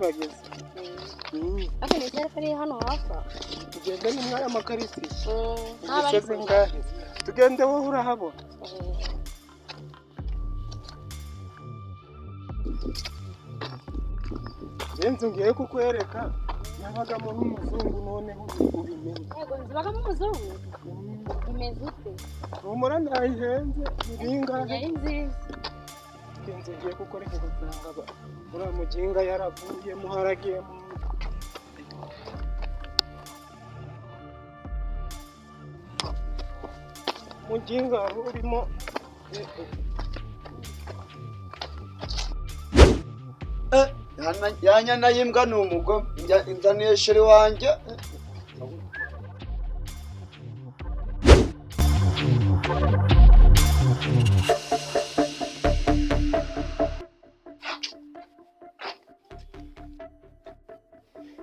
turageze. Aka ni cyari kari hano hafa. Tugende ni mwaya makarisi. Ugeze ngahe? Tugende wowe urahabona. Inzu ngiye kukwereka nabagamo n'umuzungu noneho ubimenye. Yego nzibagamo umuzungu. Imeze ute? Rumura nayihenze ibingahe? Yari nziza. Inzu ngiye kukwereka gusanga uriya muginga yaravuye muharagiye muginga urimo yanyana y'imbwa ni umugome inzaniye sheri wanjye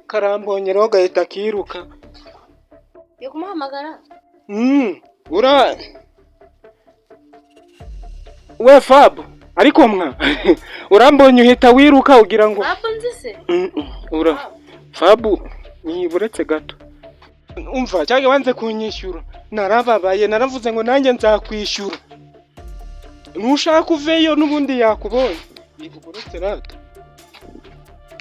karambonye rero gahita kiruka. Yo kumuhamagara? We Fab ariko mwa urambonye uhita wiruka ugira ngo Fab nzise? Fab ni buretse gato. Umva cyangwa wanze kunyishyura narababaye naravuze ngo nanjye nzakwishyura. Nushaka uveyo nubundi yakubonye. Buretse rata.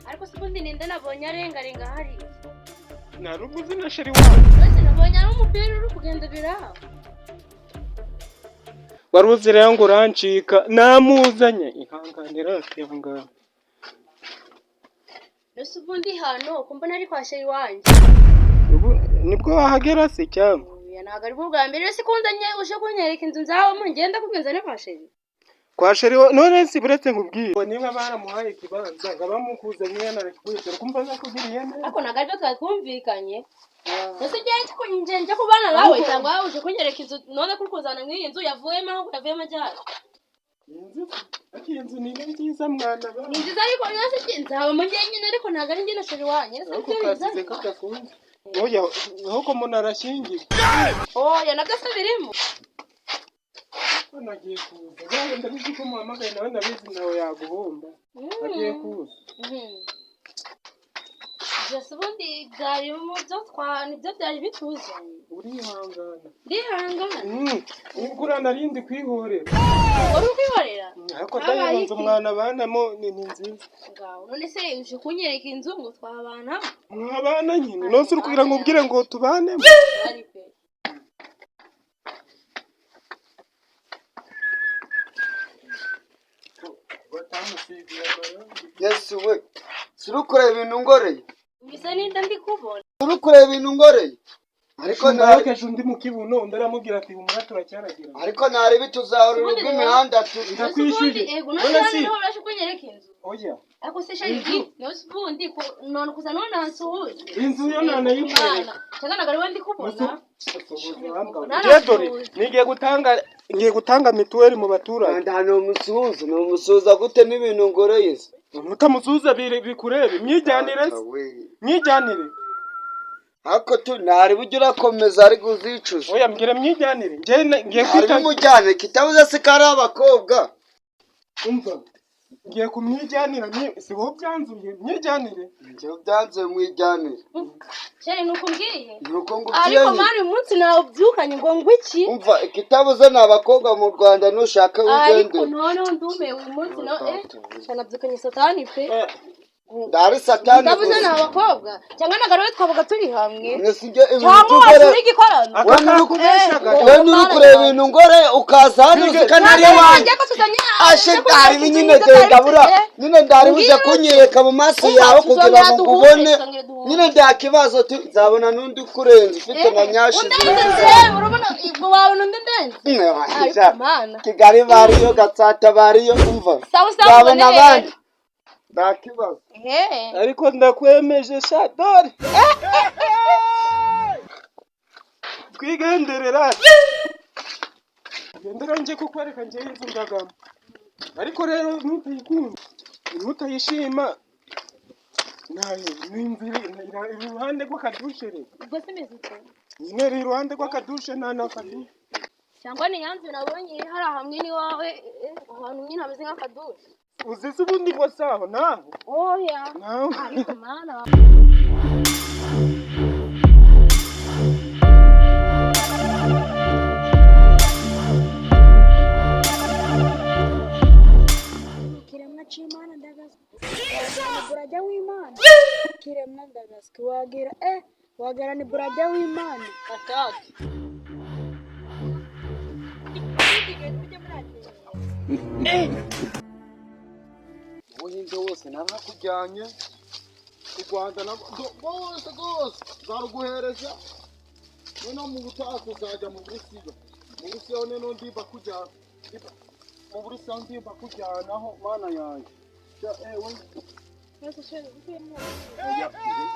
Ariko sibundi ninde nabonye arengarenga hari. Naruguze na sheri wawe. Bose nabonye ari umupira uri kugenda biraho. Waruzi rero ngo urancika namuzanye ihanganira atiyanga. Nose ubundi hano kumbona ari kwa sheri wanje. Nibwo wahagera se cyangwa? Ntago ari bwo bwa mbere se kunzanye uje kunyereka inzu nzaho mu ngenda kubwenzane kwa sheri. Kwa sheri none si buretse nkubwire. Niba baramuhaye ikibanza ngabamukuzanye yanarekuye kumva zakugiriye neza. Ako nagajwe twakumvikanye. Nose genje kunjenje kubana nawe cyangwa uje kunyereka inzu none kurikuzana nk'iyi nzu yavuyemo aho yavuyemo cyane. Inzu ni nziza mwana ba. Ni nziza ariko yose kinzawe mu nyine ariko ntago ari njye na sheri wanye. Kasize katafunze. Oya nuko umuntu arashingira. Oya nagase birimo. Nagiye kuza. Nawe ndabizi ko muhamagaye nawe ndabizi nawe yaguhomba. Nagiye kuza. Jese ubundi byari mu byo nibyo byari bituzanye. Urihangana. Ndihangana. Ugura narindi kwihorera. Uri kwihorera? Ariko ndayibunze umwana banamo ni nziza. Ngaho none se uje kunyereka inzu ngo twabana? Mwabana nyine. Nose uri kugira ngo ubwire ngo tubane. Ari pe. yesu we surukure ibintu ngoreye Mbise ninda ndikubona. surukure ibintu ngoreye ariko nakeje undi mu kibuno ndaramubwira ati umura turacyaragira ariko ntari bituzahurira ubw'imihanda ndakwishyuye none se niho uraje kunyereka inzu oya ako se shari nose ubundi none kuza none ansuhuze inzu yo nana yikorera cyangwa nagari wandi kubona Jedore ngiye gutanga mituweli mu baturage ndano umusuhuza gute n'ibintu ngoreye mutamusuhuza bikurebe myijyanire Hako tu ntari buryo urakomeza ari kuzicuza. Oya mbwira myijyanire. Ngiye kwita mujyane kitabuze se kari abakobwa. Umva. Ngiye kumwijyanira si wowe byanzuye myijyanire. Ngiye byanzuye mwijyanire. Cyane nuko mbwiye. Nuko ngubwiye. Ariko mari umunsi nawe ubyukanye ngo ngwiki. Umva kitabuze n'abakobwa mu Rwanda nushaka ugende. Ariko none ndume uyu munsi no cyanabyukanye satani pe. Dari satani. Ndavuze n'abakobwa cyangwa nagarowe twabaga turi hamwe. Nesije ibintu ngore. Wewe uri kureba ibintu ngore ukaza hano ukanari wanjye. Ashitari binyine ndabura. Nyine ndari buje kunyereka mu maso yawe kugira ngo ubone. Nyine ndakibazo nzabona nundi kurenza ufite na nyashi. Urabona ibwo wawe nundi ndenze. Kigali bariyo gatsata bariyo umva. Zabona abandi. Ndakibazo. Ariko ndakwemeje shadori. Twigenderera. Gendera nje kukwereka nje inzu ndagamo. Ariko rero ntutayikunda. Ntutayishima. Nayo nimviri iruhande rw'akadushe re. Ubwo se mezute. Nyine iruhande rw'akadushe nana kadushe. Cyangwa ni yanzu nabonye hari hamwe ni wawe ahantu nyine hameze nk'akadushe. Uzisi ubundi ngo saho naho. Oya. Naho. Ariko mana. Kiremwa c'Imana ndagazwa buraja w'Imana kiremwa ndagazwa wagira wagera ni buraja w'Imana Atatu. ubuhinzi wose narakujyanye u Rwanda bose zaruguhereza no mu butaha kuzajya mu Burusiya none ndimba kujyana mu Burusiya ndimba kujyanaho mana yanjye ewe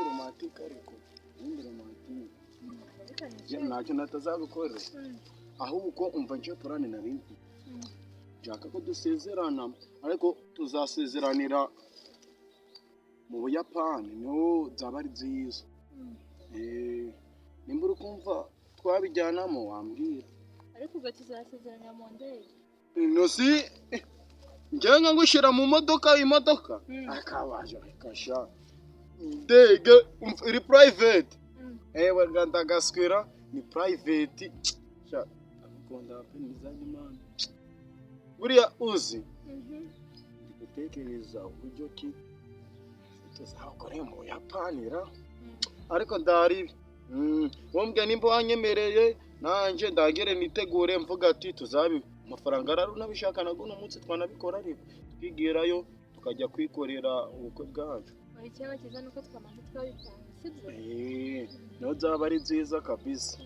romantique ariko romantique ntacyo natazagukorera ahubwo umva nje purane narindi nshaka ko dusezerana ariko tuzasezeranira mu Buyapani niho zaba ari nziza nimba uri kumva twabijyanamo wambwira ariko ubwo tuzasezeranya mu ndege nosi njyenga ngushyira mu imodoka akabaje kasha ndege iri private ewe ndagaswira ni private sha akunda penizanye imana buriya uzi gutekereza uburyo ki tuzakoreye mu Buyapani ariko ndari wombwe nimba wanyemereye nanje ndagere nitegure mvuga ati tuzabi amafaranga nabishaka nago no munsi twanabikora ariko twigerayo tukajya kwikorera ubukwe bwacu icyaba cyiza nuko twamaze twabipanga sibyo no zaba ari nziza kabisa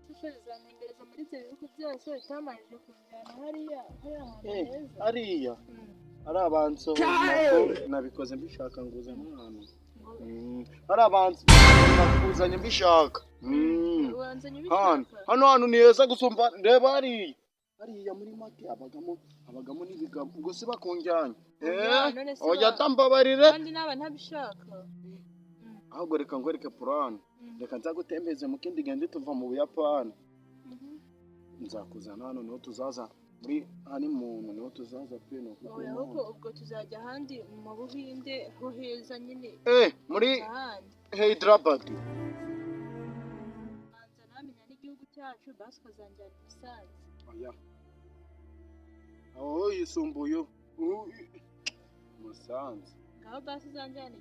tuzazana imbere za muri ibyo bihugu byose bitamanije kujyana hariya hariya ari abanzo nabikoze mbishaka nguza n'ahantu ari abanzo nakuzanye mbishaka hano ni heza gusumba reba hariya muri make abagamo n'ibigabo ubwo si bakunjyanye oya tambabarire kandi naba ntabishaka ahubwo reka ngwereke purane reka nzagutembeze mu kindi gende tuva mu Buyapani nzakuzana hano niho tuzaza muri honeymoon niho tuzaza peno ahubwo ubwo tuzajya ahandi mu Buhinde ho heza nyine muri Hyderabad manza namenya n'igihugu cyacu basi kazanjyana Musanze oya aho yisumbuye Musanze ngaho basi zanjyana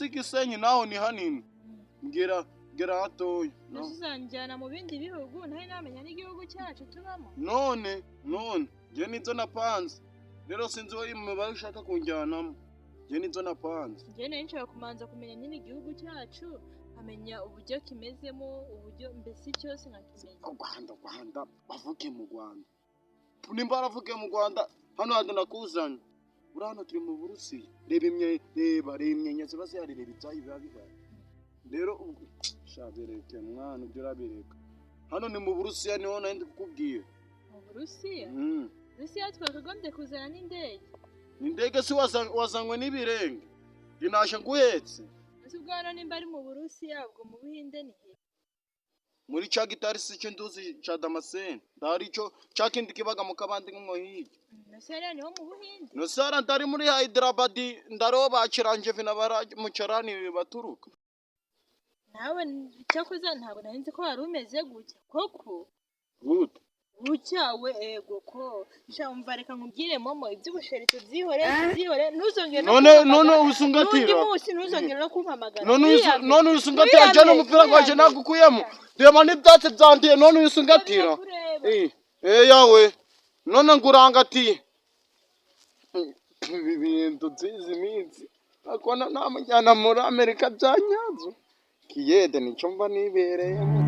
Igisenyi naho ni hanini mbwira hatoya uzanjyana mu bindi bihugu ntari namenya n'igihugu cyacu tubamo none njye nizo napanze rero sinzi wowe imibare ushaka kunjyanamo njye nizo napanze njye nari nshaka kumanza kumenya nyine igihugu cyacu amenya uburyo kimezemo uburyo mbese cyose nkakimenya Rwanda bavuge mu Rwanda nimba baravuge mu Rwanda hano handi nakuzanye uri hano turi mu Burusiya reba imyenya ziba zihari reba ibyayi biba bihari rero shabereke mwana ibyo urabireka hano ni mu Burusiya niho nari ndi kukubwira mu Burusiya Burusiya twakagombye kuzana n'indege si wazanywe n'ibirenge rinashe nguhetse ese ubwana nimba ari mu Burusiya ubwo mu Buhinde ni he muri ca gitari si cyo nduzi ca Damascene ndari cyo ca kindi kibaga mu kabandi nko hirya Nosera niho mu Buhinde Nosera ndari muri Hyderabad ndaro baciranje vina bara mu carani baturuka nawe cyakoze ntabwo narinzi ko wari umeze gutya koko gute bucyawe ego ko shamva reka nkubwire momo iby'ubusheri tubyihore ntuzongere none usungatira ntuzongere no kumpamagara none usungatira cyane umupira gwaje nagukuyemo reba n'ibyatsi byandiye none usungatira yawe none ngurangatiye ibi bintu nziza iminsi akona namujyana muri Amerika byanyazo kiyede nicyo mba nibereyemo